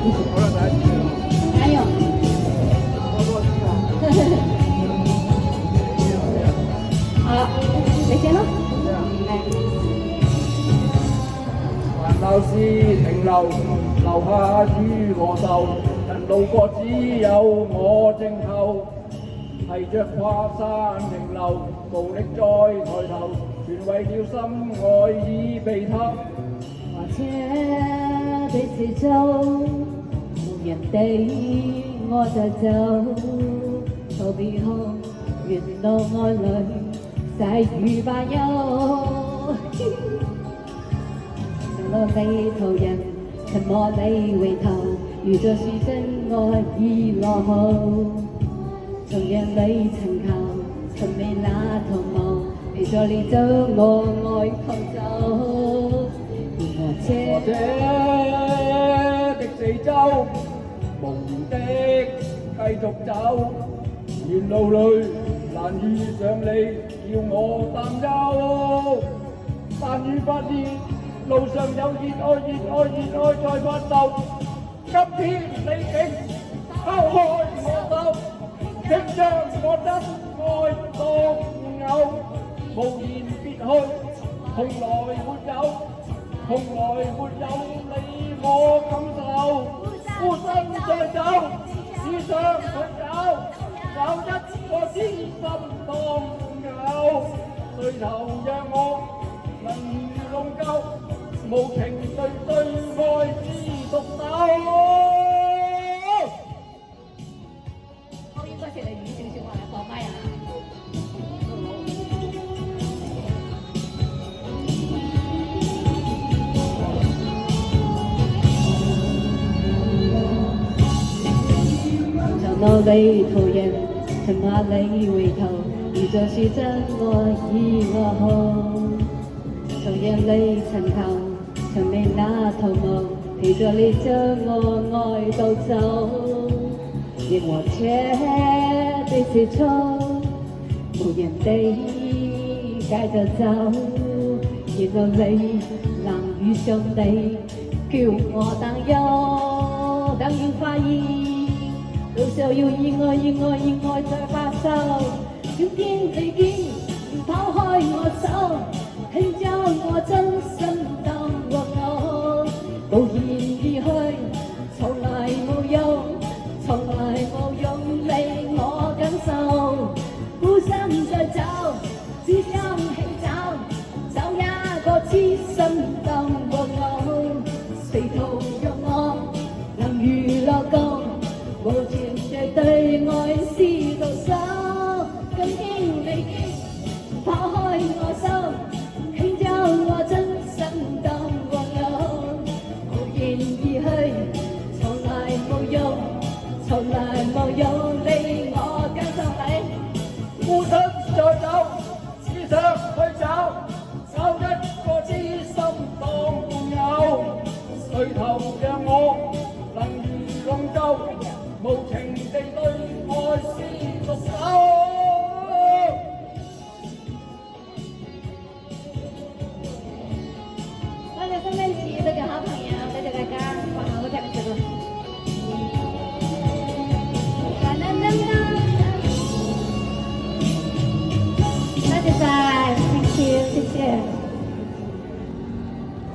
好啦，第一次啦，加油！多多指教。好，你先咯。還鬧市停留，留下與我鬥，人路過只有我正後，提着跨山停留，無力再抬頭，全為了心愛已被偷。或者彼此走，無人地我就走，逃避後原來愛侶細如白憂。成了地途人，沉默你回頭，如若是真愛已落後，從人裏尋求，尋覓那圖謀，陪着你將我愛偷走。我這的四周，無言的繼續走，沿路裏難遇上你，叫我擔憂。但願發現路上有熱愛，熱愛，熱愛在發鬥。今天你竟拋開我手，竟將我真愛當偶，無言別去，從來沒有。從來沒有你我感受，孤身再走，只想去找一個知心當友，對頭讓我能如龍舟，無情對愛知獨守。我應該食你語少少，我嚟放咪啊！路裏途人，尋下你回頭，如若是真愛已落後，從人裏尋求，尋覓那圖謀，陪着你將我愛到走，亦和車的四出，無人地街就走，然後你能遇上你，叫我擔憂，等要發現。路上要意外，意外，意外在發生。今天你竟拋開我手，輕將我真心當作偶，無言而去，從來無用，從來無用令我感受。孤身再走，只想起找一個痴心當作偶，誰圖讓我能如落降。無情地對愛是毒手，今天你竟拋開我手，輕將我真心當作偶，無言而去，從來無用，從來無用令我感受你。孤身再走，只想去找一個知心當友，對頭讓我能如龍舟。無情地對愛是毒手。